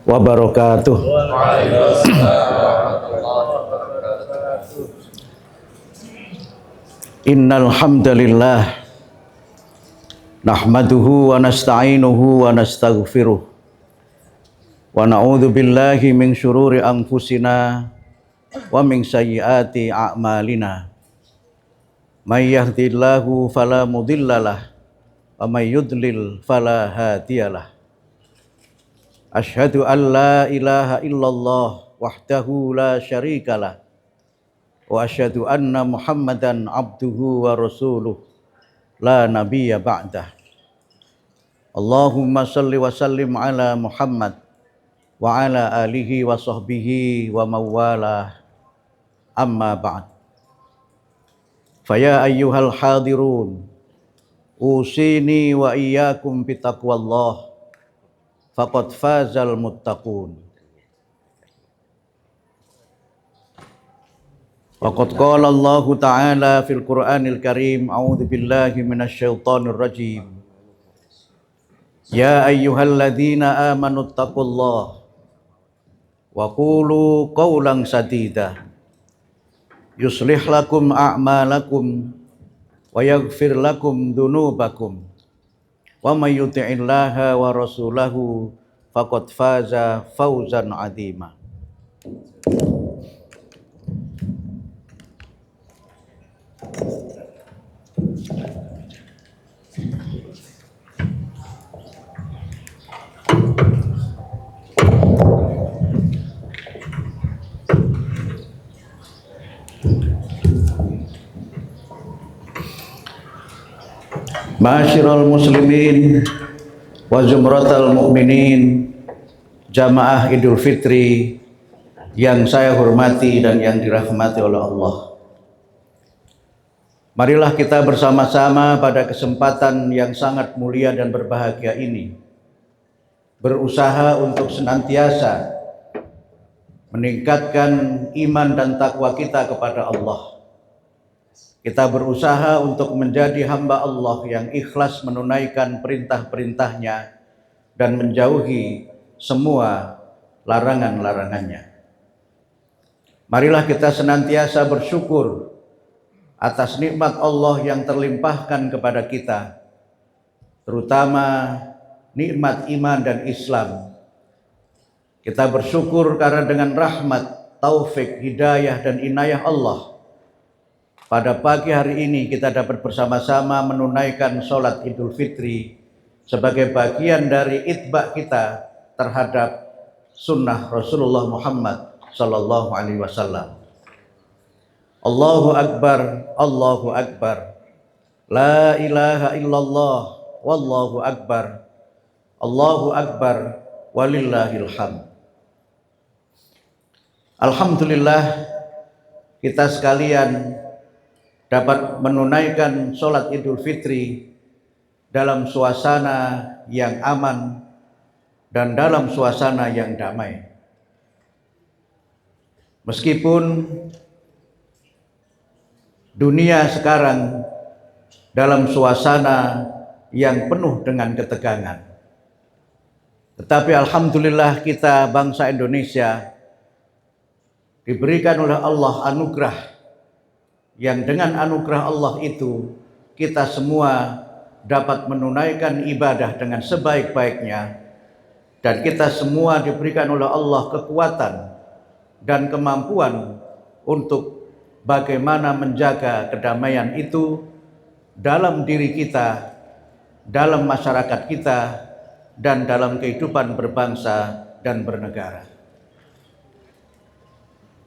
wabarakatuh. Innal hamdalillah nahmaduhu wa nasta'inuhu wa nastaghfiruh wa na'udzu billahi min syururi anfusina wa min sayyiati a'malina. May yahdihillahu fala mudhillalah wa may yudlil fala hadiyalah. Asyhadu an la ilaha illallah wahdahu la syarikalah wa asyhadu anna Muhammadan abduhu wa rasuluh la nabiyya ba'dah. Allahumma salli wa sallim ala Muhammad wa ala alihi wa sahbihi wa mawalah, amma ba'd. Faya ayyuhal hadirun usini wa iyyakum bitaqwallah faqad fazal muttaqun. Waqad qala Allah Ta'ala fil Qur'anil Karim, a'udzu billahi minasyaitonir rajim. Ya ayyuhalladzina amanu taqullaha wa qulu qawlan sadida yuslih lakum a'malakum wa yaghfir lakum dzunubakum wa may yuti'illaha wa rasulahu faqad faza fawzan 'azima. Ma'asyiral muslimin wa zumratal mu'minin, jamaah Idul Fitri yang saya hormati dan yang dirahmati oleh Allah. Marilah kita bersama-sama pada kesempatan yang sangat mulia dan berbahagia ini berusaha untuk senantiasa meningkatkan iman dan takwa kita kepada Allah. Kita berusaha untuk menjadi hamba Allah yang ikhlas menunaikan perintah-perintahnya dan menjauhi semua larangan-larangannya. Marilah kita senantiasa bersyukur atas nikmat Allah yang terlimpahkan kepada kita, terutama nikmat iman dan Islam. Kita bersyukur karena dengan rahmat, taufik, hidayah dan inayah Allah, pada pagi hari ini kita dapat bersama-sama menunaikan sholat Idul Fitri sebagai bagian dari itba kita terhadap sunnah Rasulullah Muhammad sallallahu alaihi wasallam. Allahu Akbar, Allahu Akbar, la ilaha illallah, wallahu akbar, Allahu Akbar, walillahil hamd. Alhamdulillah, kita sekalian dapat menunaikan sholat Idul Fitri dalam suasana yang aman dan dalam suasana yang damai. Meskipun dunia sekarang dalam suasana yang penuh dengan ketegangan, tetapi alhamdulillah kita bangsa Indonesia diberikan oleh Allah anugerah, yang dengan anugerah Allah itu kita semua dapat menunaikan ibadah dengan sebaik-baiknya, dan kita semua diberikan oleh Allah kekuatan dan kemampuan untuk bagaimana menjaga kedamaian itu dalam diri kita, dalam masyarakat kita, dan dalam kehidupan berbangsa dan bernegara.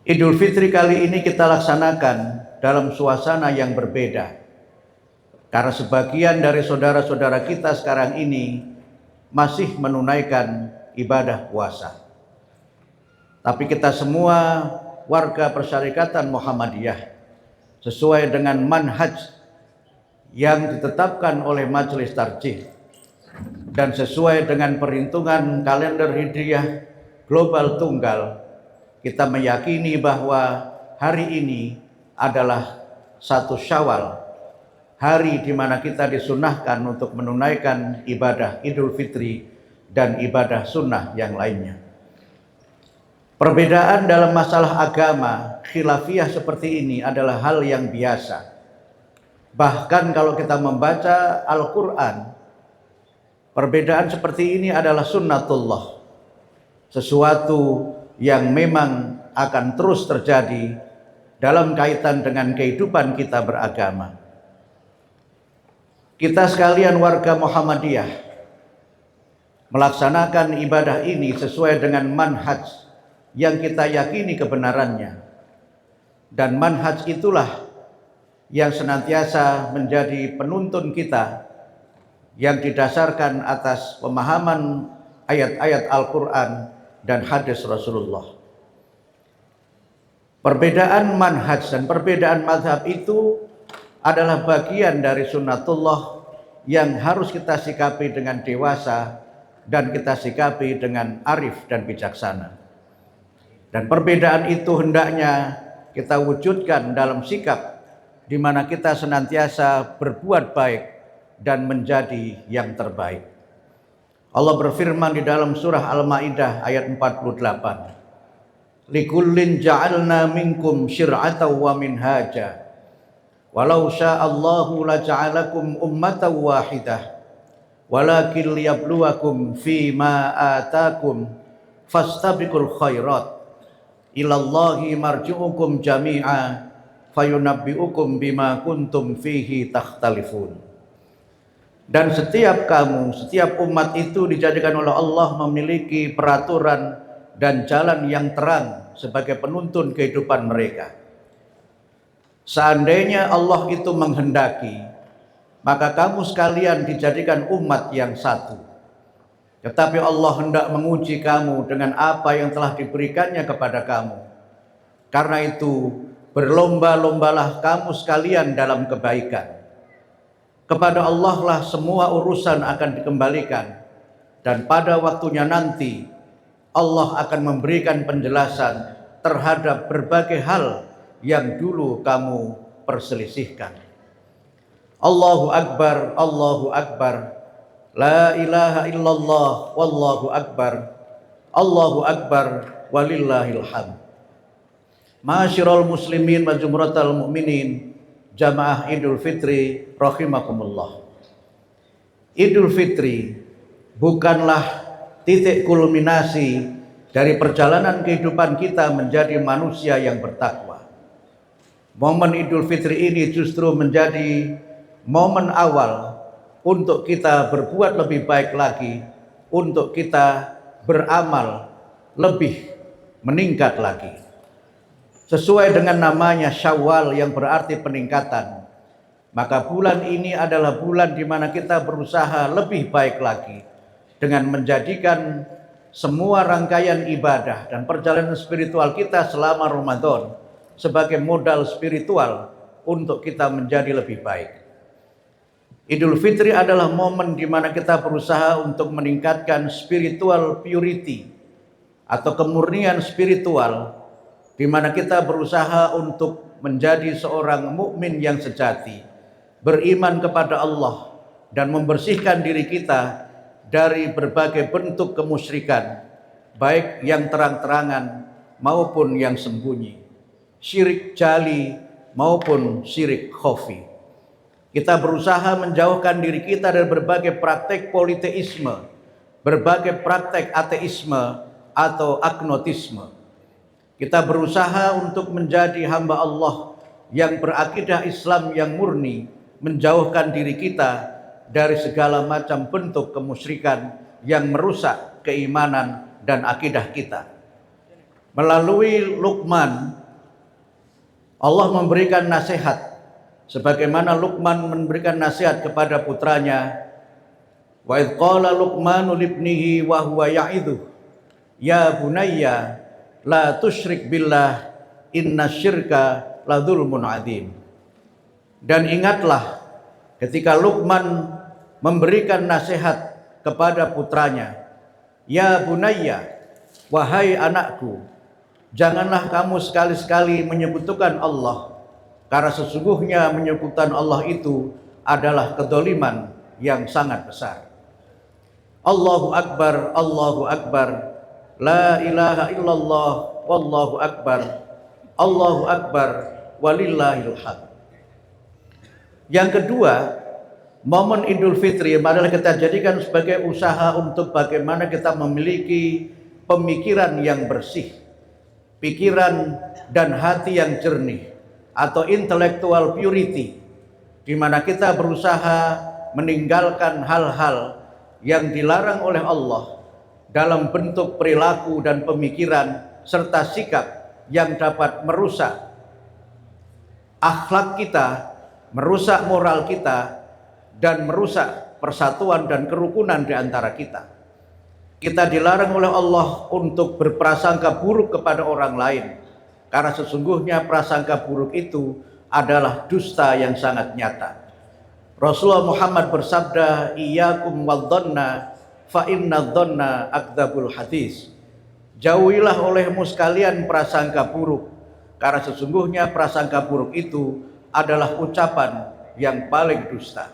Idul Fitri kali ini kita laksanakan dalam suasana yang berbeda, karena sebagian dari saudara-saudara kita sekarang ini masih menunaikan ibadah puasa. Tapi kita semua warga Persyarikatan Muhammadiyah sesuai dengan manhaj yang ditetapkan oleh Majelis Tarjih dan sesuai dengan perhitungan kalender Hijriah global tunggal, kita meyakini bahwa hari ini adalah 1 Syawal, hari di mana kita disunahkan untuk menunaikan ibadah Idul Fitri dan ibadah sunnah yang lainnya. Perbedaan dalam masalah agama khilafiyah seperti ini adalah hal yang biasa. Bahkan kalau kita membaca Al-Quran, perbedaan seperti ini adalah sunnatullah, sesuatu yang memang akan terus terjadi dalam kaitan dengan kehidupan kita beragama. Kita sekalian warga Muhammadiyah melaksanakan ibadah ini sesuai dengan manhaj yang kita yakini kebenarannya, dan manhaj itulah yang senantiasa menjadi penuntun kita, yang didasarkan atas pemahaman ayat-ayat Al-Quran dan hadis Rasulullah. Perbedaan manhaj dan perbedaan mazhab itu adalah bagian dari sunnatullah yang harus kita sikapi dengan dewasa dan kita sikapi dengan arif dan bijaksana. Dan perbedaan itu hendaknya kita wujudkan dalam sikap di mana kita senantiasa berbuat baik dan menjadi yang terbaik. Allah berfirman di dalam surah Al-Maidah ayat 48. Likullin ja'alna minkum syir'atan wa minhaja. Walau sya'allahu laja'alakum ummatan wahidah. Walakin liyabluwakum fima atakum fastabiqul khairat. Ilallahi marji'ukum jami'a fayunabbi'ukum bima kuntum fihi takhtalifun. Dan setiap kamu, setiap umat itu dijadikan oleh Allah memiliki peraturan dan jalan yang terang sebagai penuntun kehidupan mereka. Seandainya Allah itu menghendaki, maka kamu sekalian dijadikan umat yang satu. Tetapi Allah hendak menguji kamu dengan apa yang telah diberikannya kepada kamu. Karena itu berlomba-lombalah kamu sekalian dalam kebaikan. Kepada Allah lah semua urusan akan dikembalikan, dan pada waktunya nanti Allah akan memberikan penjelasan terhadap berbagai hal yang dulu kamu perselisihkan. Allahu Akbar, Allahu Akbar, la ilaha illallah, wallahu akbar, Allahu Akbar, walillahil hamd. Ma'asyiral muslimin wa jumratal mu'minin, jamaah Idul Fitri rahimakumullah. Idul Fitri bukanlah titik kulminasi dari perjalanan kehidupan kita menjadi manusia yang bertakwa. Momen Idul Fitri ini justru menjadi momen awal untuk kita berbuat lebih baik lagi, untuk kita beramal lebih meningkat lagi. Sesuai dengan namanya Syawal yang berarti peningkatan, maka bulan ini adalah bulan di mana kita berusaha lebih baik lagi dengan menjadikan semua rangkaian ibadah dan perjalanan spiritual kita selama Ramadan sebagai modal spiritual untuk kita menjadi lebih baik. Idul Fitri adalah momen di mana kita berusaha untuk meningkatkan spiritual purity atau kemurnian spiritual, di mana kita berusaha untuk menjadi seorang mukmin yang sejati, beriman kepada Allah dan membersihkan diri kita dari berbagai bentuk kemusyrikan, baik yang terang-terangan maupun yang sembunyi, syirik jali maupun syirik khafi. Kita berusaha menjauhkan diri kita dari berbagai praktek politeisme, berbagai praktek ateisme atau agnotisme. Kita berusaha untuk menjadi hamba Allah yang berakidah Islam yang murni, menjauhkan diri kita dari segala macam bentuk kemusyrikan yang merusak keimanan dan akidah kita. Melalui Luqman, Allah memberikan nasihat, sebagaimana Luqman memberikan nasihat kepada putranya. Wa idh qala Luqmanu libnihi wa huwa ya'idhu, ya bunayya la tusyrik billah inna syirka la dzulmun adzim. Dan ingatlah ketika Luqman memberikan nasihat kepada putranya, ya bunayya, wahai anakku, janganlah kamu sekali-sekali menyekutukan Allah, karena sesungguhnya menyekutukan Allah itu adalah kedoliman yang sangat besar. Allahu Akbar, Allahu Akbar, la ilaha illallah, wallahu akbar, Allahu Akbar, walillahil hamd. Yang kedua, momen Idul Fitri adalah kita jadikan sebagai usaha untuk bagaimana kita memiliki pemikiran yang bersih, pikiran dan hati yang jernih, atau intellectual purity, di mana kita berusaha meninggalkan hal-hal yang dilarang oleh Allah dalam bentuk perilaku dan pemikiran serta sikap yang dapat merusak akhlak kita, merusak moral kita, dan merusak persatuan dan kerukunan di antara kita. Kita dilarang oleh Allah untuk berprasangka buruk kepada orang lain, karena sesungguhnya prasangka buruk itu adalah dusta yang sangat nyata. Rasulullah Muhammad bersabda, iyyakum wadh-dhanna fa inna dhanna akdzabul hadis. Jauhilah olehmu sekalian prasangka buruk, karena sesungguhnya prasangka buruk itu adalah ucapan yang paling dusta.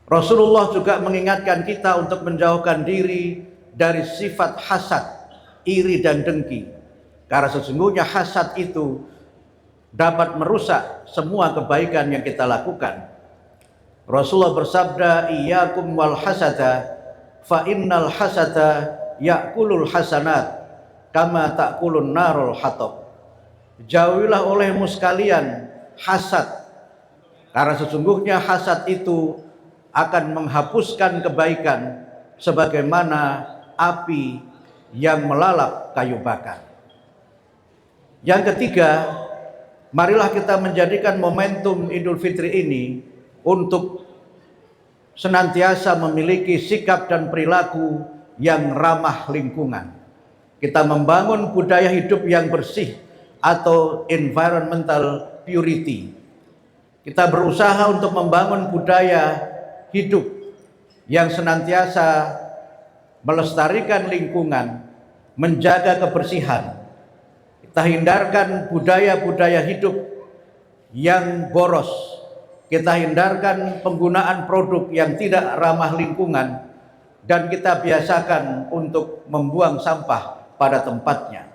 Rasulullah juga mengingatkan kita untuk menjauhkan diri dari sifat hasad, iri dan dengki, karena sesungguhnya hasad itu dapat merusak semua kebaikan yang kita lakukan. Rasulullah bersabda, iyyakum wal hasada fa innal hasada ya'kulul hasanat kama ta'kulun narul hatab. Jauhilah olehmu sekalian hasad, karena sesungguhnya hasad itu akan menghapuskan kebaikan sebagaimana api yang melalap kayu bakar. Yang ketiga, marilah kita menjadikan momentum Idul Fitri ini untuk senantiasa memiliki sikap dan perilaku yang ramah lingkungan. Kita membangun budaya hidup yang bersih atau environmental purity. Kita berusaha untuk membangun budaya hidup yang senantiasa melestarikan lingkungan, menjaga kebersihan. Kita hindarkan budaya-budaya hidup yang boros. Kita hindarkan penggunaan produk yang tidak ramah lingkungan, dan kita biasakan untuk membuang sampah pada tempatnya.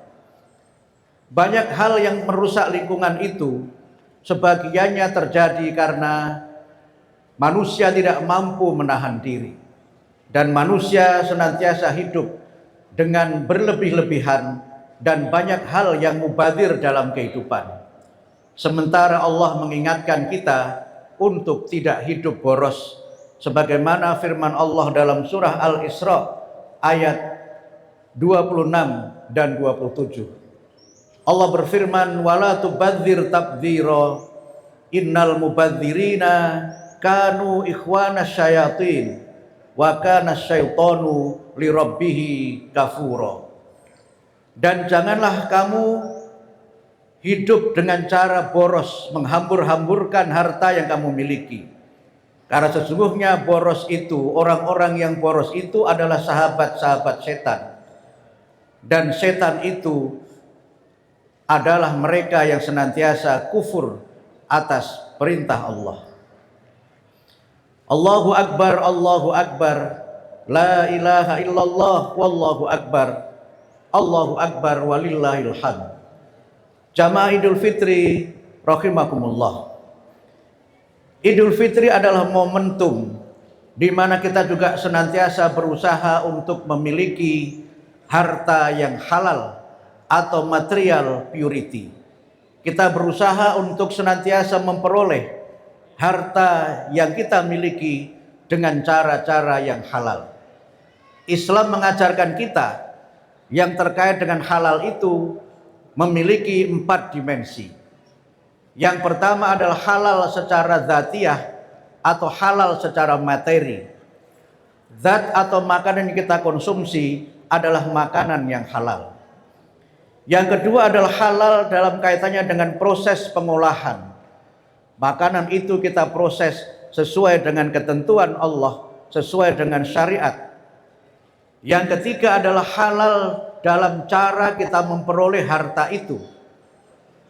Banyak hal yang merusak lingkungan itu sebagiannya terjadi karena manusia tidak mampu menahan diri, dan manusia senantiasa hidup dengan berlebih-lebihan dan banyak hal yang mubadzir dalam kehidupan. Sementara Allah mengingatkan kita untuk tidak hidup boros, sebagaimana firman Allah dalam surah Al-Isra ayat 26 dan 27. Allah berfirman, wala tubadzir tabdzira innal mubadzirina kanu ikhwana syayatin wa kana syaitanu lirabbihi kafura. Dan janganlah kamu hidup dengan cara boros, menghambur-hamburkan harta yang kamu miliki, karena sesungguhnya boros itu, orang-orang yang boros itu adalah sahabat-sahabat setan, dan setan itu adalah mereka yang senantiasa kufur atas perintah Allah. Allahu Akbar, Allahu Akbar, la ilaha illallah, wallahu akbar, Allahu Akbar, walillahil hamd. Jamaah Idul Fitri rahimakumullah. Idul Fitri adalah momentum di mana kita juga senantiasa berusaha untuk memiliki harta yang halal atau material purity. Kita berusaha untuk senantiasa memperoleh harta yang kita miliki dengan cara-cara yang halal. Islam mengajarkan kita yang terkait dengan halal itu memiliki 4 dimensi. Yang pertama adalah halal secara dzatiyah atau halal secara materi. Zat atau makanan yang kita konsumsi adalah makanan yang halal. Yang kedua adalah halal dalam kaitannya dengan proses pengolahan. Makanan itu kita proses sesuai dengan ketentuan Allah, sesuai dengan syariat. Yang ketiga adalah halal dalam cara kita memperoleh harta itu.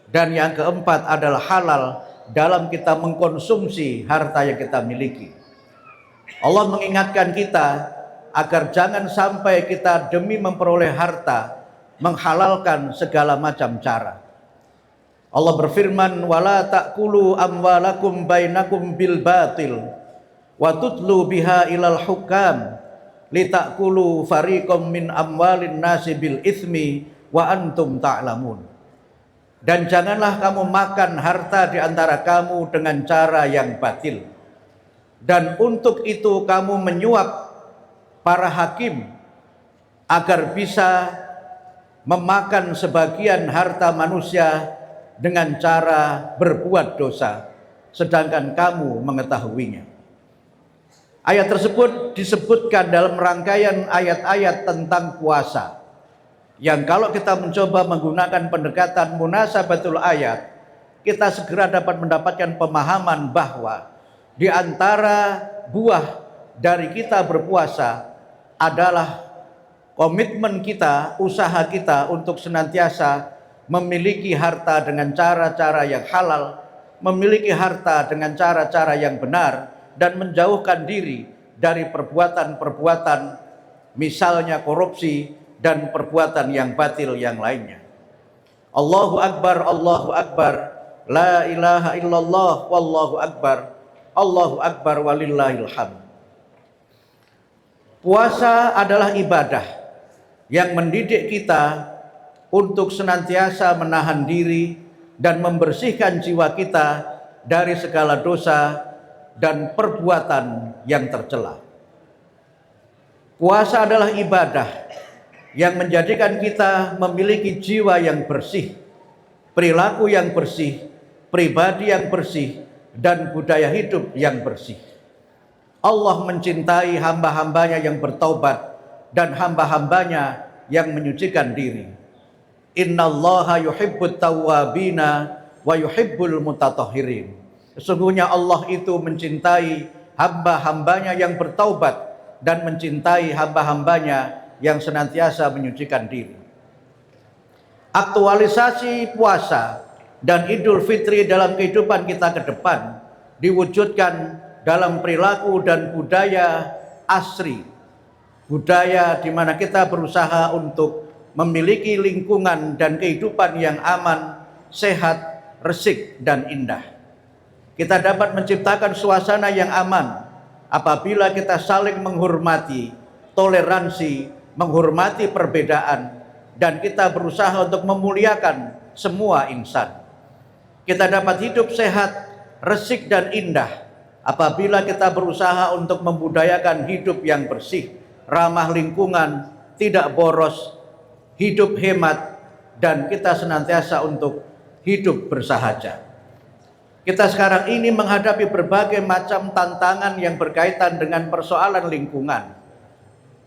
Dan yang keempat adalah halal dalam kita mengkonsumsi harta yang kita miliki. Allah mengingatkan kita agar jangan sampai kita demi memperoleh harta menghalalkan segala macam cara. Allah berfirman, wala ta'kulu amwalakum bainakum bil batil wa tutlu biha ilal hukam litakulu fariqam min amwalin nasi bil itsmi wa antum ta'lamun. Dan janganlah kamu makan harta di antara kamu dengan cara yang batil, dan untuk itu kamu menyuap para hakim agar bisa memakan sebagian harta manusia dengan cara berbuat dosa, sedangkan kamu mengetahuinya. Ayat tersebut disebutkan dalam rangkaian ayat-ayat tentang puasa, yang kalau kita mencoba menggunakan pendekatan munasabatul ayat, kita segera dapat mendapatkan pemahaman bahwa di antara buah dari kita berpuasa adalah komitmen kita, usaha kita untuk senantiasa memiliki harta dengan cara-cara yang halal, memiliki harta dengan cara-cara yang benar, dan menjauhkan diri dari perbuatan-perbuatan misalnya korupsi dan perbuatan yang batil yang lainnya. Allahu Akbar, Allahu Akbar, la ilaha illallah, wallahu akbar, Allahu Akbar walillahil hamd. Puasa adalah ibadah yang mendidik kita untuk senantiasa menahan diri dan membersihkan jiwa kita dari segala dosa dan perbuatan yang tercela. Puasa adalah ibadah yang menjadikan kita memiliki jiwa yang bersih, perilaku yang bersih, pribadi yang bersih, dan budaya hidup yang bersih. Allah mencintai hamba-hambanya yang bertaubat dan hamba-hambanya yang menyucikan diri. Innallaha yuhibbut tawwabina wa yuhibbul mutatahhirin. Sesungguhnya Allah itu mencintai hamba-hambanya yang bertaubat dan mencintai hamba-hambanya yang senantiasa menyucikan diri. Aktualisasi puasa dan Idul Fitri dalam kehidupan kita ke depan diwujudkan dalam perilaku dan budaya asri, budaya di mana kita berusaha untuk memiliki lingkungan dan kehidupan yang aman, sehat, resik, dan indah. Kita dapat menciptakan suasana yang aman apabila kita saling menghormati, toleransi, menghormati perbedaan, dan kita berusaha untuk memuliakan semua insan. Kita dapat hidup sehat, resik, dan indah apabila kita berusaha untuk membudayakan hidup yang bersih, ramah lingkungan, tidak boros, hidup hemat, dan kita senantiasa untuk hidup bersahaja. Kita sekarang ini menghadapi berbagai macam tantangan yang berkaitan dengan persoalan lingkungan.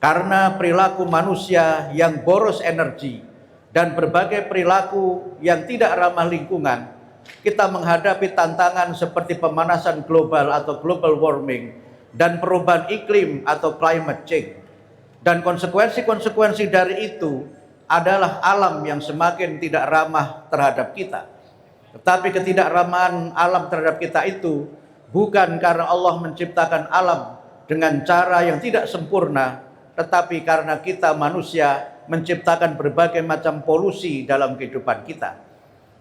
Karena perilaku manusia yang boros energi dan berbagai perilaku yang tidak ramah lingkungan, kita menghadapi tantangan seperti pemanasan global atau global warming dan perubahan iklim atau climate change. Dan konsekuensi-konsekuensi dari itu adalah alam yang semakin tidak ramah terhadap kita. Tetapi ketidakramahan alam terhadap kita itu bukan karena Allah menciptakan alam dengan cara yang tidak sempurna, tetapi karena kita manusia menciptakan berbagai macam polusi dalam kehidupan kita.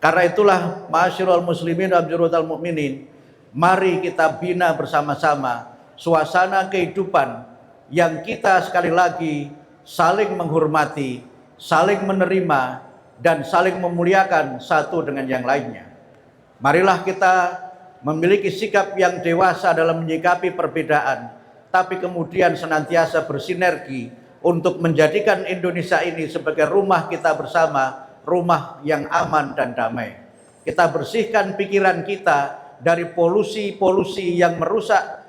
Karena itulah, ma'asyiral muslimin wa abjurul mukminin, mari kita bina bersama-sama suasana kehidupan yang kita sekali lagi saling menghormati, saling menerima, dan saling memuliakan satu dengan yang lainnya. Marilah kita memiliki sikap yang dewasa dalam menyikapi perbedaan, tapi kemudian senantiasa bersinergi untuk menjadikan Indonesia ini sebagai rumah kita bersama, rumah yang aman dan damai. Kita bersihkan pikiran kita dari polusi-polusi yang merusak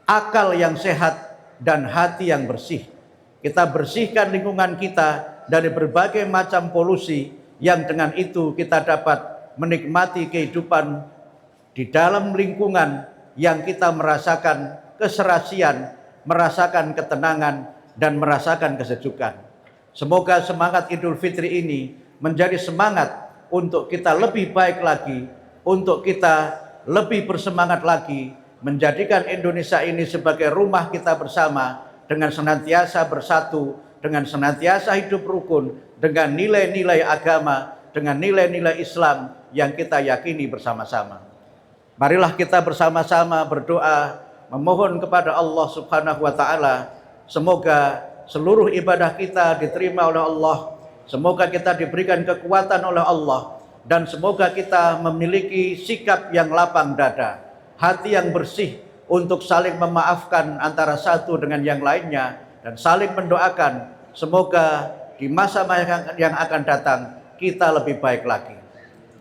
akal yang sehat dan hati yang bersih. Kita bersihkan lingkungan kita dari berbagai macam polusi yang dengan itu kita dapat menikmati kehidupan di dalam lingkungan yang kita merasakan keserasian, merasakan ketenangan, dan merasakan kesejukan. Semoga semangat Idul Fitri ini menjadi semangat untuk kita lebih baik lagi, untuk kita lebih bersemangat lagi menjadikan Indonesia ini sebagai rumah kita bersama, dengan senantiasa bersatu, dengan senantiasa hidup rukun, dengan nilai-nilai agama, dengan nilai-nilai Islam yang kita yakini bersama-sama. Marilah kita bersama-sama berdoa, memohon kepada Allah Subhanahu wa taala, semoga seluruh ibadah kita diterima oleh Allah, semoga kita diberikan kekuatan oleh Allah, dan semoga kita memiliki sikap yang lapang dada, hati yang bersih untuk saling memaafkan antara satu dengan yang lainnya, dan saling mendoakan semoga di masa yang akan datang kita lebih baik lagi.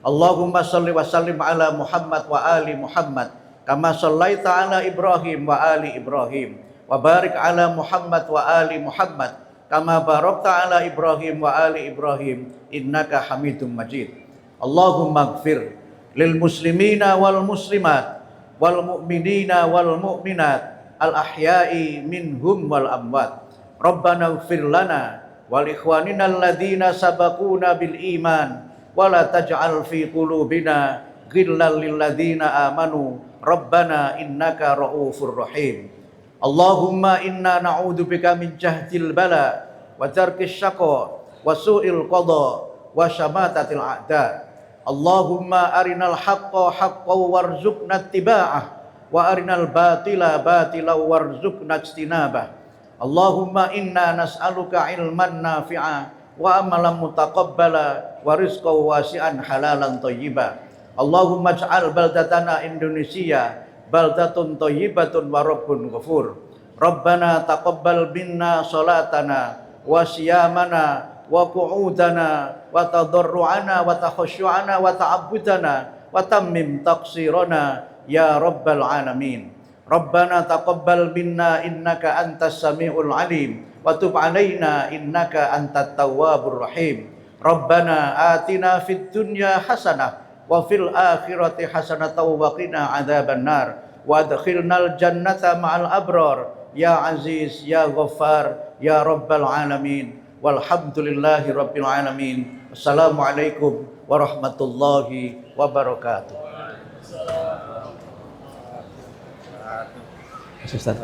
Allahumma sholli wa sallim ala Muhammad wa ali Muhammad kama shallaita ala Ibrahim wa ali Ibrahim wa barik ala Muhammad wa ali Muhammad kama barakta ala Ibrahim wa ali Ibrahim innaka Hamidum Majid. Allahumma ighfir lil muslimina wal muslimat wal mu'minina wal mu'minat al ahya'i minhum wal amwat. Rabbana ighfir lana wal ikhwanina alladhina sabaquna bil iman wa la taj'al fi qulubina ghillan lil ladzina amanu Rabbana innaka ra'ufur rahim. Allahumma inna na'udzubika min jahdil bala wa tarkis syaqa wa su'il qada wa syamatatil a'da. Allahumma arinal haqqa haqqan warzuqna ittiba'ah wa arinal batila batilan warzuqna ijtinabah. Allahumma inna nas'aluka ilman nafi'a wa amalan mutaqabbala wa rizqan wasi'an halalan thayyiba. Allahumma ij'al baldatana Indonesia baldatun thayyibatun wa rabbun ghafur. Rabbana taqabbal minna salatana wa siyamana wa qu'udana wa tadarru'ana wa takhasyu'ana wa ta'abbudana wa tammim taqsirana ya rabbal alamin. Rabbana taqabbal minna innaka antas samiul alim wa tub alaina innaka antat tawwabur rahim. Rabbana atina fid dunya hasanah wa fil akhirati hasanah wa qina adzaban nar wa adkhilnal jannata ma'al abrar ya aziz ya ghaffar ya rabbal alamin. Walhamdulillahi rabbil alamin. Assalamualaikum warahmatullahi wabarakatuh. Ustaz.